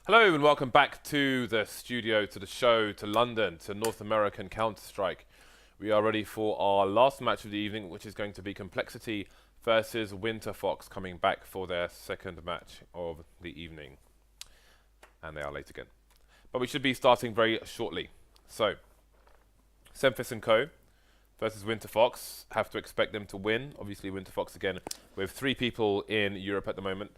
Hello and welcome back to the studio, to the show, to London, to North American Counter-Strike. We are ready for our last match of the evening, which is going to be Complexity versus Winterfox, coming back for their second match of the evening. And they are late again. But we should be starting very shortly. So, Semphis and Co. versus Winterfox. Have to expect them to win. Obviously, Winterfox again with 3 people in Europe at the moment.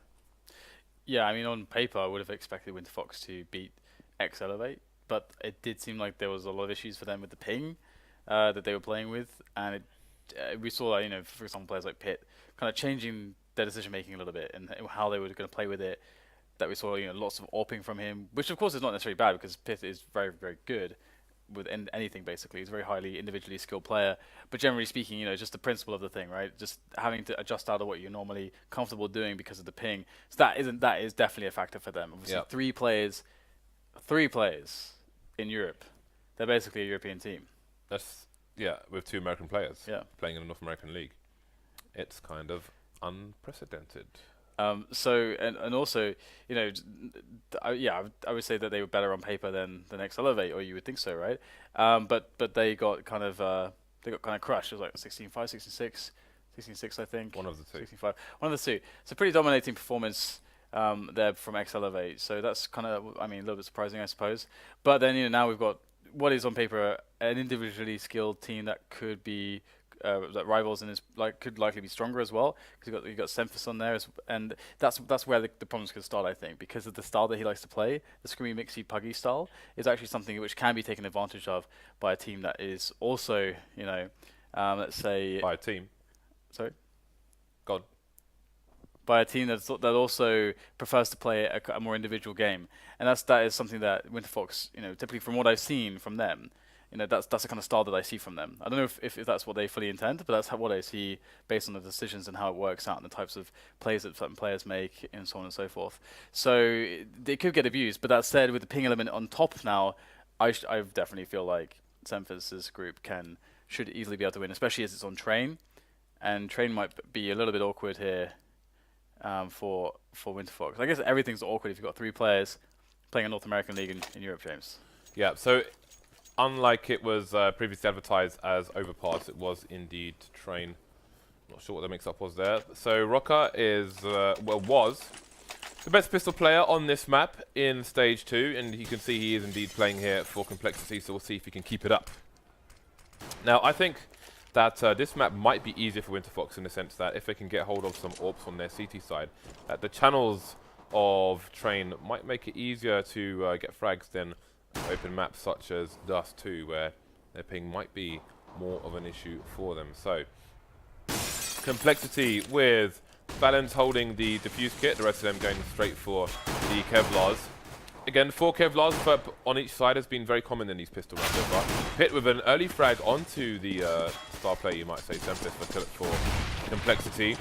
Yeah, I mean, on paper, I would have expected Winterfox to beat Elevate, but it did seem like there was a lot of issues for them with the ping that they were playing with, and we saw, you know, for example, players like Pitt kind of changing their decision making a little bit and how they were going to play with it. That we saw, you know, lots of AWPing from him, which of course is not necessarily bad because Pitt is very, very good with anything basically. He's a very highly individually skilled player, but generally speaking, you know, just the principle of the thing, right? Just having to adjust out of what you're normally comfortable doing because of the ping. So that is definitely a factor for them. Obviously, Yep. three players in Europe. They're basically a European team. That's, yeah, with 2 American players Yeah. playing in the North American League. It's kind of unprecedented. So and also, you know, I would say that they were better on paper than the next Elevate, or you would think so, right? But they got kind of crushed. It was like 16-5, 16-6, 16-6, I think. One of the 2. 16-5, one of the 2. It's a pretty dominating performance there from Elevate. So that's kind of, I mean, a little bit surprising, I suppose. But then, you know, now we've got what is on paper an individually skilled team that could be. That rivals and could likely be stronger as well, because you got Semphis on there, and that's where the problems could start, I think, because of the style that he likes to play. The screamy, mixy, puggy style is actually something which can be taken advantage of by a team that is also, you know, let's say By a team. sorry, God. by a team that also prefers to play a more individual game, and that is something that Winterfox, you know, typically from what I've seen from them. You know, that's the kind of style that I see from them. I don't know if that's what they fully intend, but that's what I see based on the decisions and how it works out and the types of plays that certain players make and so on and so forth. So they could get abused, but that said, with the ping element on top now, I definitely feel like Semphis' group should easily be able to win, especially as it's on Train, and Train might be a little bit awkward here for Winterfox. I guess everything's awkward if you've got 3 players playing a North American League in Europe, James. Yeah, so unlike it was previously advertised as Overpass, it was indeed Train. Not sure what the mix-up was there. So Rocker is, was the best pistol player on this map in Stage 2, and you can see he is indeed playing here for Complexity, so we'll see if he can keep it up. Now, I think that this map might be easier for Winterfox in the sense that if they can get hold of some AWPs on their CT side, that the channels of Train might make it easier to get frags than open maps such as Dust 2, where their ping might be more of an issue for them. So, Complexity with Valens holding the defuse kit, the rest of them going straight for the Kevlars. Again, 4 Kevlars on each side has been very common in these pistol rounds so far. Pitt with an early frag onto the star player, you might say, Semphis for Complexity.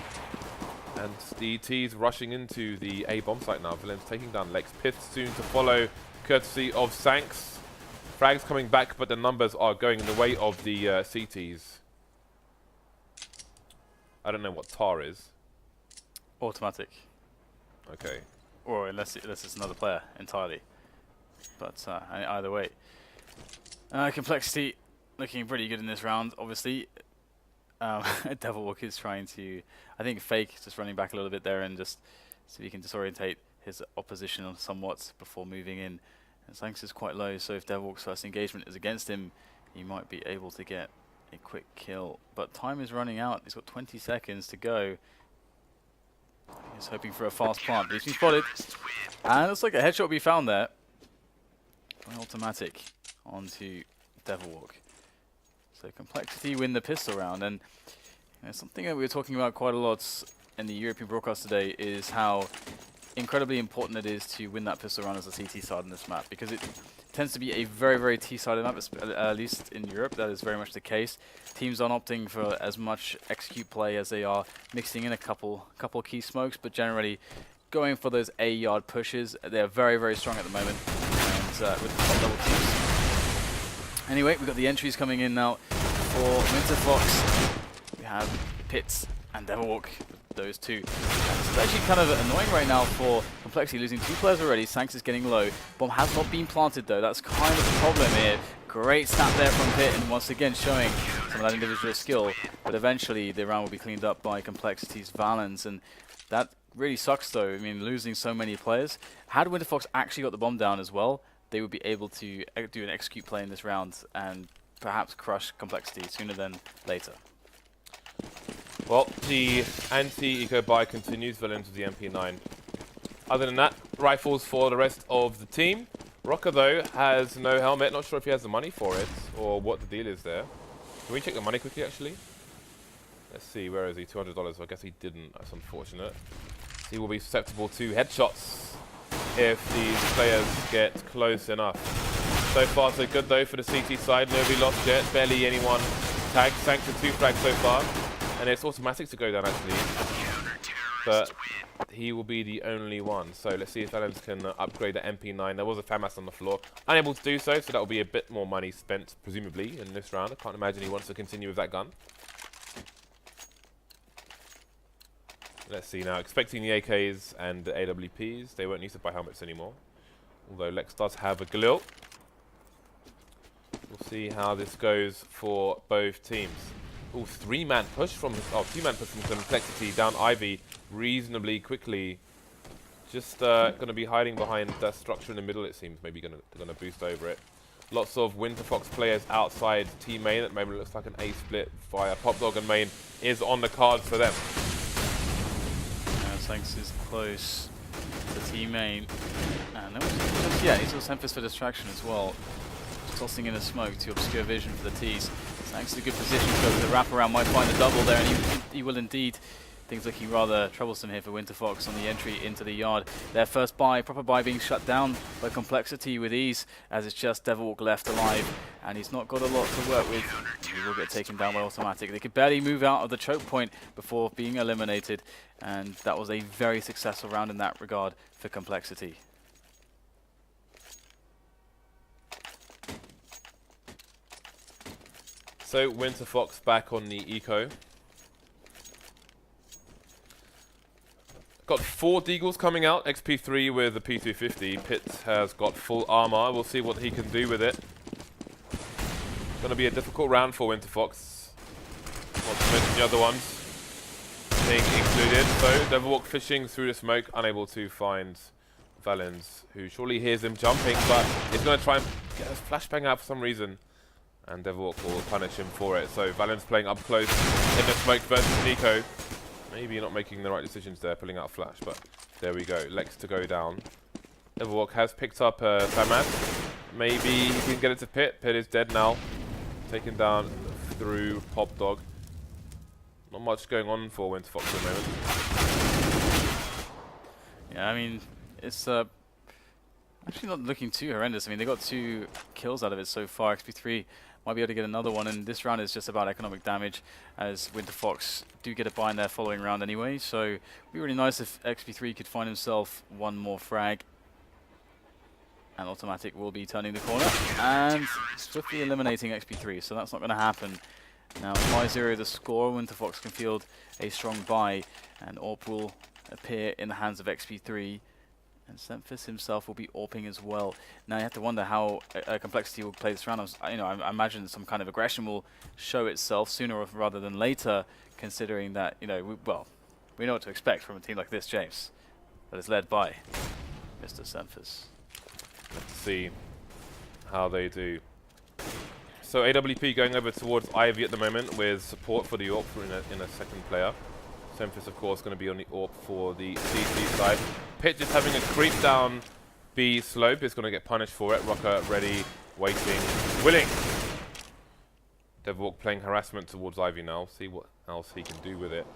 And the T's rushing into the A bomb site now. Valens taking down Lex. Pitt soon to follow, courtesy of Sanks. Frags coming back, but the numbers are going in the way of the CTs. I don't know what TAR is. Automatic. Okay. Or unless it's another player entirely. But either way. Complexity looking pretty good in this round, obviously. Devilwalk is trying to, I think, fake, just running back a little bit there and just so he can disorientate his opposition somewhat before moving in. And Sanks is quite low, so if Devilwalk's first engagement is against him, he might be able to get a quick kill. But time is running out. He's got 20 seconds to go. He's hoping for a fast plant, but he's been spotted. And it looks like a headshot will be found there. By Automatic onto Devilwalk. So Complexity win the pistol round. And you know, something that we were talking about quite a lot in the European broadcast today is how incredibly important it is to win that pistol round as a CT side on this map, because it tends to be a very, very T-sided map, at least in Europe. That is very much the case. Teams aren't opting for as much execute play as they are mixing in a couple key smokes, but generally going for those A-yard pushes. They're very, very strong at the moment, and with the top level teams. Anyway, we've got the entries coming in now for Winterfox. We have Pitts and Devilwalk those two. It's actually kind of annoying right now for Complexity, losing 2 players already. Sanks is getting low. Bomb has not been planted though. That's kind of the problem here. Great snap there from Pit, and once again showing some of that individual skill. But eventually the round will be cleaned up by Complexity's Valens, and that really sucks though. I mean, losing so many players. Had Winterfox actually got the bomb down as well, they would be able to do an execute play in this round and perhaps crush Complexity sooner than later. Well, the anti-eco buy continues, Valens with the MP9. Other than that, rifles for the rest of the team. Rocker, though, has no helmet. Not sure if he has the money for it or what the deal is there. Can we check the money quickly, actually? Let's see, where is he? $200. I guess he didn't. That's unfortunate. He will be susceptible to headshots if these players get close enough. So far, so good, though, for the CT side. Nobody lost yet. Barely anyone tagged. Sanks with 2 frags so far. And it's automatic to go down, actually. But he will be the only one. So let's see if Valens can upgrade the MP9. There was a FAMAS on the floor. Unable to do so, so that will be a bit more money spent, presumably, in this round. I can't imagine he wants to continue with that gun. Let's see now. Expecting the AKs and the AWPs. They won't need to buy helmets anymore. Although Lex does have a Galil. We'll see how this goes for both teams. Oh, 2-man push from Complexity down Ivy reasonably quickly. Just going to be hiding behind that structure in the middle, it seems. Maybe going to boost over it. Lots of Winterfox players outside T main. At the moment, it looks like an A split via Pop Dog, and main is on the cards for them. Sanks is close to T main. And yeah, he's also Memphis for distraction as well. Just tossing in a smoke to obscure vision for the T's. Sanks is a good position to go for the wraparound, might find a double there, and he will indeed. Things looking rather troublesome here for Winterfox on the entry into the yard. Their first buy, proper buy, being shut down by Complexity with ease, as it's just Devilwalk left alive, and he's not got a lot to work with. He will get taken down by automatic. They could barely move out of the choke point before being eliminated, and that was a very successful round in that regard for Complexity. So Winterfox back on the eco. Got 4 Deagles coming out, XP3 with the P250. Pitt has got full armor. We'll see what he can do with it. Going to be a difficult round for Winterfox. Not to mention the other ones being included. So Devilwalk fishing through the smoke, unable to find Valens, who surely hears him jumping, but he's going to try and get his flashbang out for some reason. And Devilwalk will punish him for it. So Valens playing up close in the smoke versus Nico. Maybe not making the right decisions there, pulling out a flash, but there we go. Lex to go down. Devilwalk has picked up FAMAS. Maybe he can get it to Pit. Pit is dead now. Taken down through Pop Dog. Not much going on for Winterfox at the moment. Yeah, I mean, it's actually not looking too horrendous. I mean, they got 2 kills out of it so far. XP3 might be able to get another one, and this round is just about economic damage, as Winterfox do get a buy in their following round anyway. So it'd be really nice if XP3 could find himself 1 more frag. And automatic will be turning the corner and swiftly eliminating XP3, so that's not going to happen. Now 5-0 the score. Winterfox can field a strong buy, and AWP will appear in the hands of XP3. And Memphis himself will be AWPing as well. Now you have to wonder how Complexity will play this round. I imagine some kind of aggression will show itself sooner rather than later, considering that, we know what to expect from a team like this, James, that is led by Mr. Memphis. Let's see how they do. So AWP going over towards Ivy at the moment with support for the AWP in a second player. Memphis, of course, going to be on the AWP for the CT side. Pit just having a creep down B slope is going to get punished for it. Rocker ready, waiting, willing. Devilwalk playing harassment towards Ivy now. See what else he can do with it.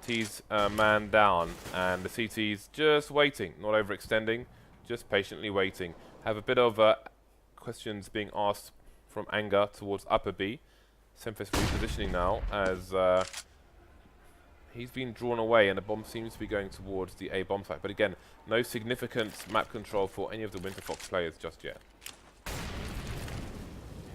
T's man down, and the CT's just waiting, not overextending, just patiently waiting. Have a bit of questions being asked from Anger towards upper B. Memphis repositioning now as he's been drawn away, and the bomb seems to be going towards the A bomb site. But again, no significant map control for any of the Winterfox players just yet.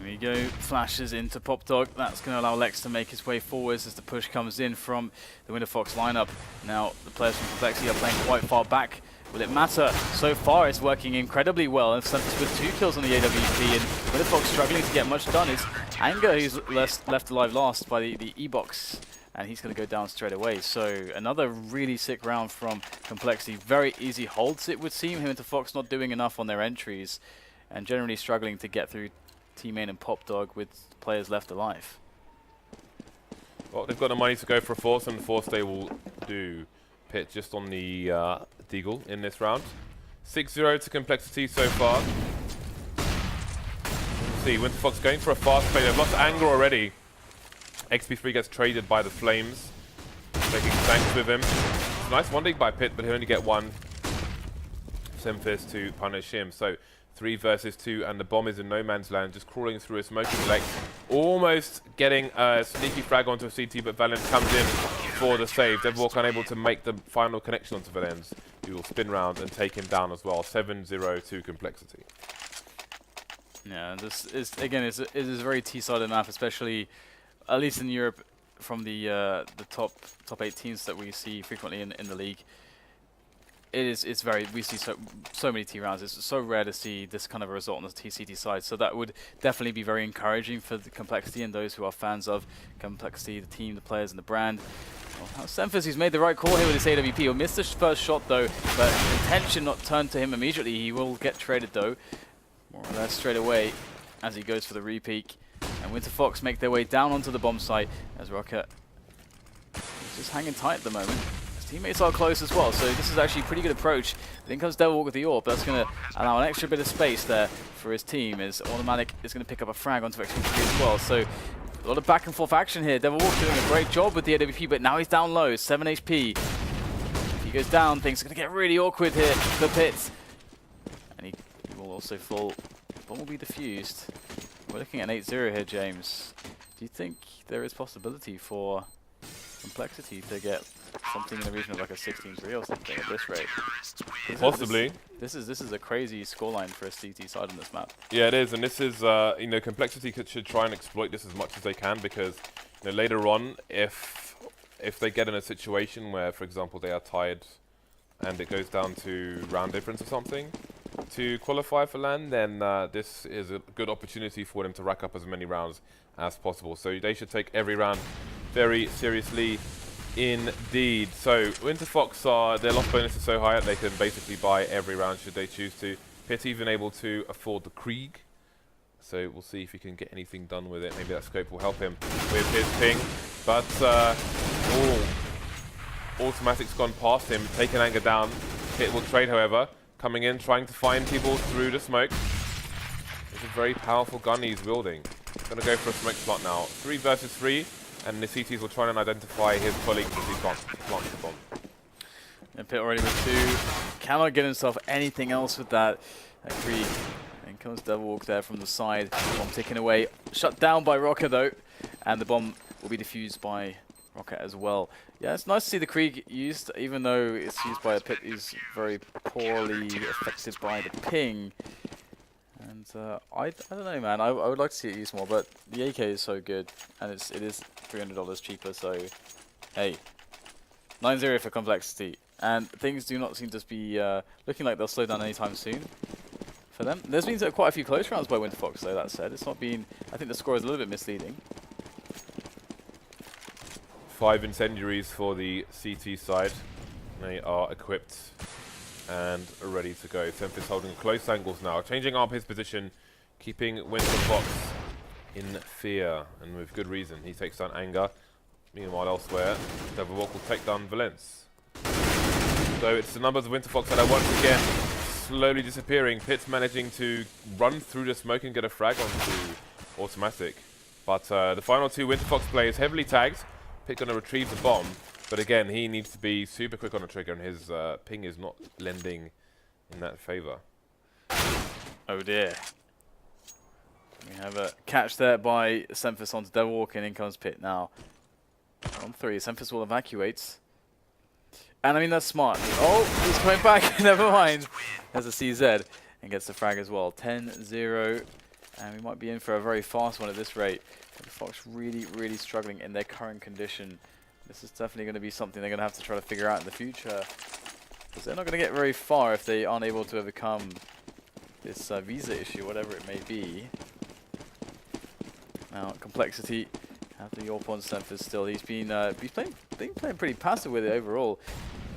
Here we go, flashes into Pop Dog. That's going to allow Lex to make his way forwards as the push comes in from the Winterfox lineup. Now, the players from Complexity are playing quite far back. Will it matter? So far, it's working incredibly well. And Semphasis with 2 kills on the AWP, and Winterfox struggling to get much done. It's Anger who's left alive last by the E-Box, and he's going to go down straight away. So another really sick round from Complexity. Very easy holds, it would seem. Winterfox not doing enough on their entries, and generally struggling to get through T-Main and Pop Dog with players left alive. Well, they've got the money to go for a force, and the force they will do. Pit just on the Deagle in this round. 6-0 to Complexity so far. Let's see, Winterfox going for a fast play. They've lost Anger already. XP3 gets traded by the Flames, taking Thanks with him. It's a nice one dig by Pit, but he'll only get one Semphasis to punish him. So 3 versus 2, and the bomb is in no man's land, just crawling through a smoking leg. Almost getting a sneaky frag onto a CT, but Valens comes in for the save. Devilwalk unable to make the final connection onto Valens. He will spin round and take him down as well. 7-0 to Complexity. Yeah, this is, again, it is a very T-sided map, especially, at least in Europe, from the top 8 teams that we see frequently in the league. It's very, we see so many T rounds. It's so rare to see this kind of a result on the TCT side. So that would definitely be very encouraging for the Complexity and those who are fans of Complexity, the team, the players, and the brand. Well, Semphasis, who's made the right call here with his AWP. He'll miss the first shot though, but attention not turned to him immediately. He will get traded though, more or less straight away, as he goes for the re-peek. And Winterfox make their way down onto the bomb site as Rocket is just hanging tight at the moment. Teammates are close as well, so this is actually a pretty good approach. Then comes Devilwalk with the AWP. That's going to allow an extra bit of space there for his team, as Automatic is going to pick up a frag onto XP3 as well. So a lot of back and forth action here. Devilwalk doing a great job with the AWP, but now he's down low, 7 HP. If he goes down, things are going to get really awkward here for Pit. And he will also fall. The bomb will be defused. We're looking at an 8-0 here, James. Do you think there is possibility for Complexity to get something in the region of like a 16-3 or something at this rate? Possibly. This is a crazy scoreline for a CT side on this map. Yeah, it is, and this is, you know, Complexity should try and exploit this as much as they can, because, you know, later on, if they get in a situation where, for example, they are tied and it goes down to round difference or something to qualify for LAN, then this is a good opportunity for them to rack up as many rounds as possible. So they should take every round very seriously indeed. So Winterfox, their loss bonus is so high that they can basically buy every round should they choose to. Pit even able to afford the Krieg, so we'll see if he can get anything done with it. Maybe that scope will help him with his ping, but Automatic's gone past him, taking Anger down. Pit will trade, however, coming in, trying to find people through the smoke. It's a very powerful gun he's wielding. Gonna go for a smoke spot now. 3 versus 3. And the CTs will try and identify his colleagues as he plants the bomb. And Pit already with 2. Cannot get himself anything else with that. Krieg. And comes Devilwalk there from the side. Bomb ticking away. Shut down by Rocket though. And the bomb will be defused by Rocket as well. Yeah, it's nice to see the Krieg used, even though it's used by a Pit who's very poorly affected by the ping. And I don't know, man. I would like to see it used more, but the AK is so good, and it is $300 cheaper. So, hey, 9-0 for Complexity, and things do not seem to be looking like they'll slow down anytime soon for them. There's been quite a few close rounds by Winterfox, though. That said, it's not been. I think the score is a little bit misleading. 5 incendiaries for the CT side. They are equipped and ready to go. Semphasis holding close angles now, changing up his position, keeping Winterfox in fear, and with good reason. He takes down Anger. Meanwhile, elsewhere, Devilwalk will take down Valence. So it's the numbers of Winterfox that are once again slowly disappearing. Pit's managing to run through the smoke and get a frag onto Automatic. But the final 2 Winterfox players heavily tagged. Pit gonna retrieve the bomb. But again, he needs to be super quick on the trigger, and his ping is not lending in that favor. Oh dear. We have a catch there by Semphasis onto Devilwalk, and in comes Pit now. On 3, Semphasis will evacuate. And I mean, that's smart. Oh, he's coming back. Never mind. Has a CZ and gets the frag as well. 10-0 And we might be in for a very fast one at this rate. Winterfox really, really struggling in their current condition. This is definitely going to be something they're going to have to try to figure out in the future. Because they're not going to get very far if they aren't able to overcome this visa issue, whatever it may be. Now, Complexity after the AWP on Semphis still. He's been playing pretty passive with it overall.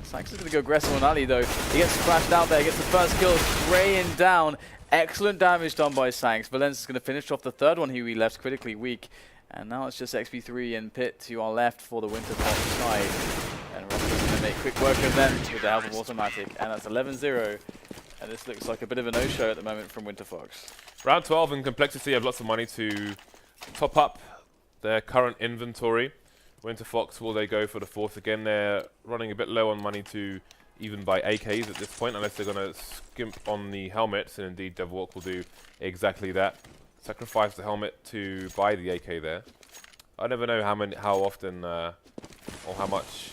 Sanks is going to go aggressive on Ali though. He gets splashed out there, gets the first kill, spraying down. Excellent damage done by Sanks. Valence is going to finish off the third one, who he left critically weak. And now it's just XP3 and Pit to our left for the Winterfox side. And Ross is going to make quick work of them with the help of Automatic. And that's 11-0. And this looks like a bit of a no-show at the moment from Winterfox. Round 12 and Complexity have lots of money to top up their current inventory. Winterfox, will they go for the fourth again? They're running a bit low on money to even buy AKs at this point, unless they're going to skimp on the helmets, and indeed Devilwalk will do exactly that. Sacrifice the helmet to buy the AK there. I never know how often or how much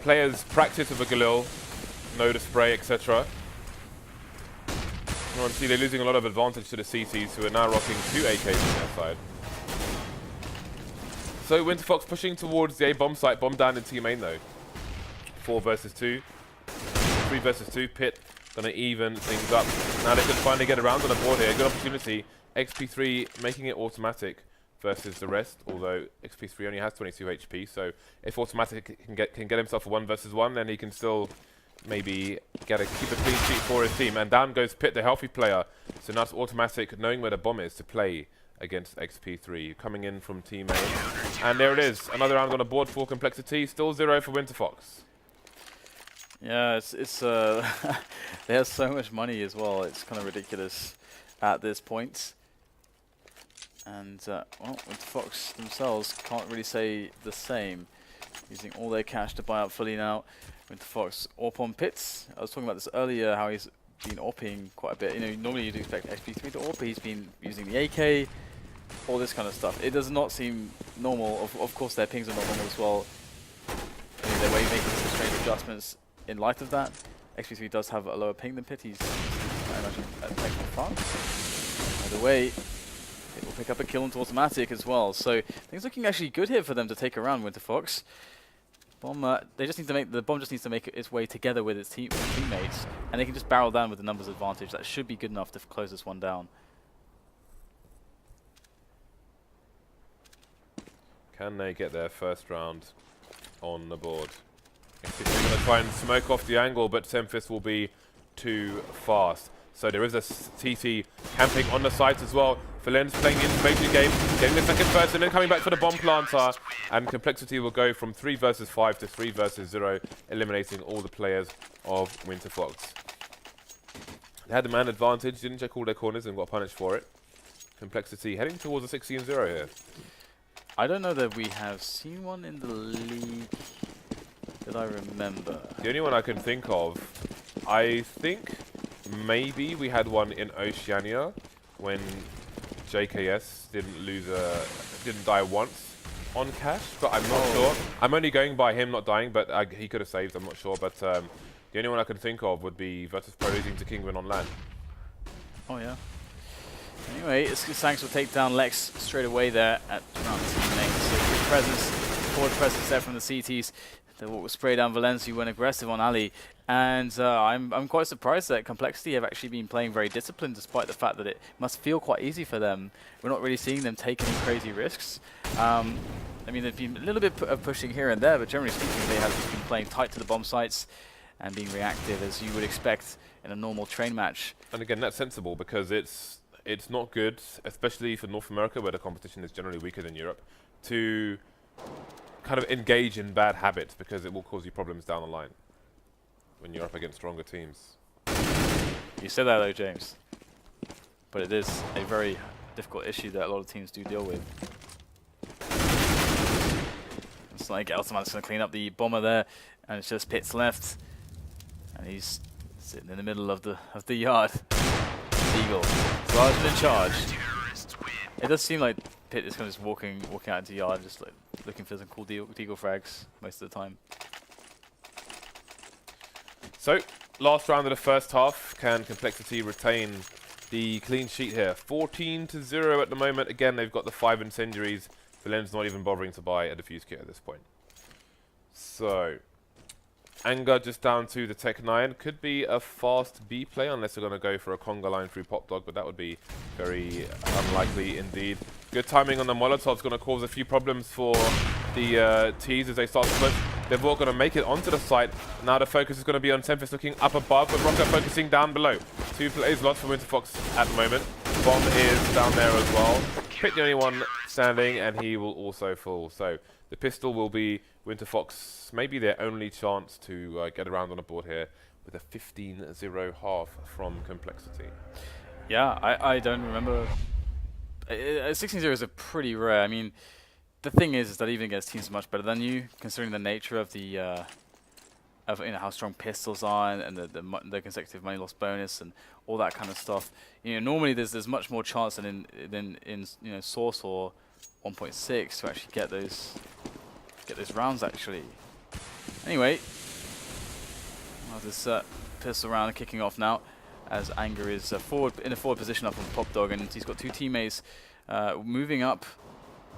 players practice with a Galil, know the spray, etc. You see they're losing a lot of advantage to the CTs, who are now rocking 2 AKs on their side. So Winterfox pushing towards the A bomb site, bomb down in team main though. 4 versus 2. 3 versus 2. Pit gonna even things up. Now they can finally get around on the board here. Good opportunity. XP3 making it Automatic versus the rest, although XP3 only has 22 HP, so if Automatic can get himself a 1 versus 1, then he can still maybe keep a clean sheet for his team. And down goes Pit, the healthy player. So now it's Automatic knowing where the bomb is to play against XP3, coming in from team A. And there it is, another round on the board for Complexity, still 0 for Winterfox. Yeah, it's they have so much money as well. It's kind of ridiculous at this point. And well, Winterfox themselves can't really say the same. Using all their cash to buy out fully now. Winterfox AWP on Pits. I was talking about this earlier, how he's been AWPing quite a bit. You know, normally you'd expect XP3 to AWP. He's been using the AK, all this kind of stuff. It does not seem normal. Of course, their pings are not normal as well. I mean, their way of making some strange adjustments in light of that. XP3 does have a lower ping than Pit. He's, I imagine, at France. Either way, it will pick up a kill into Automatic as well. So things looking actually good here for them to take around Winterfox. Bomb, they just need to make the bomb just needs to make its way together with its teammates, and they can just barrel down with the numbers advantage. That should be good enough to close this one down. Can they get their first round on the board? They're going to try and smoke off the angle, but Semphis will be too fast. So there is a TT camping on the site as well. Valence playing the information game, getting the second first, and then coming back for the bomb planter. And Complexity will go from 3 versus 5 to 3 versus 0, eliminating all the players of Winterfox. They had the man advantage, didn't check all their corners and got punished for it. Complexity heading towards a 16-0 here. I don't know that we have seen one in the league that I remember. The only one I can think of, I think maybe we had one in Oceania when JKS didn't die once on cash, but I'm not sure. I'm only going by him not dying, but he could have saved, I'm not sure. But the only one I can think of would be Virtus Pro losing to Kingwin on LAN. Oh yeah. Anyway, Sanks will take down Lex straight away there at round teammate. So good presence, forward presence there from the CTs. They will spray down Valence, who went aggressive on Ali. And I'm quite surprised that Complexity have actually been playing very disciplined, despite the fact that it must feel quite easy for them. We're not really seeing them take any crazy risks. I mean, they've been a little bit of pushing here and there, but generally speaking, they have just been playing tight to the bomb sites and being reactive, as you would expect in a normal train match. And again, that's sensible, because it's not good, especially for North America, where the competition is generally weaker than Europe, to kind of engage in bad habits, because it will cause you problems down the line when you're up against stronger teams. You said that though, James. But it is a very difficult issue that a lot of teams do deal with. It's like Elterman's going to clean up the bomber there, and it's just Pit's left. And he's sitting in the middle of the yard. Eagle. Large in charge. It does seem like Pit is kind of just walking out into yard, just like looking for some cool deagle frags most of the time. So, last round of the first half. Can Complexity retain the clean sheet here. 14-0 at the moment. Again, they've got the 5 incendiaries. Berlin's not even bothering to buy a defuse kit at this point. So, Anger just down to the Tech 9. Could be a fast B play unless they're going to go for a conga line through Pop Dog, but that would be very unlikely indeed. Good timing on the Molotov's going to cause a few problems for the T's as they start to push. They're all going to make it onto the site. Now the focus is going to be on Tempest looking up above, but Rocker focusing down below. 2 plays lost for Winterfox at the moment. Bomb is down there as well. Pick the only one standing, and he will also fall. So the pistol will be Winterfox, maybe their only chance to get around on the board here with a 15-0 half from Complexity. Yeah, I don't remember. 16-0 is a pretty rare. I mean, the thing is that even against teams much better than you, considering the nature of the of how strong pistols are and the consecutive money loss bonus and all that kind of stuff. Normally there's much more chance than in Source or 1.6 to actually get those rounds actually. Anyway, this pistol round kicking off now as Anger is in a forward position up on Pop Dog, and he's got 2 teammates moving up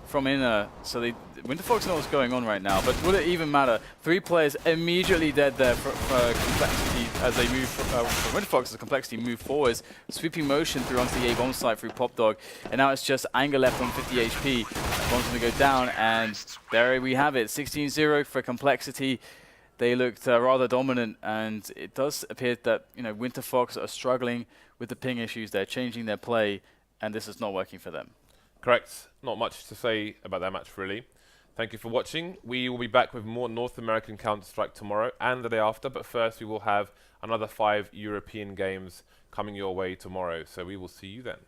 from inner. So Winterfox know what's going on right now, but will it even matter? 3 players immediately dead there for Complexity as they move for Winterfox as the Complexity move forwards, sweeping motion through onto the A bomb site through Pop Dog, and now it's just Anger left on 50 HP. That bomb's going to go down, and there we have it. 16-0 for Complexity. They looked rather dominant, and it does appear that Winterfox are struggling with the ping issues. They're changing their play, and this is not working for them. Correct. Not much to say about that match, really. Thank you for watching. We will be back with more North American Counter-Strike tomorrow and the day after, but first we will have another 5 European games coming your way tomorrow, so we will see you then.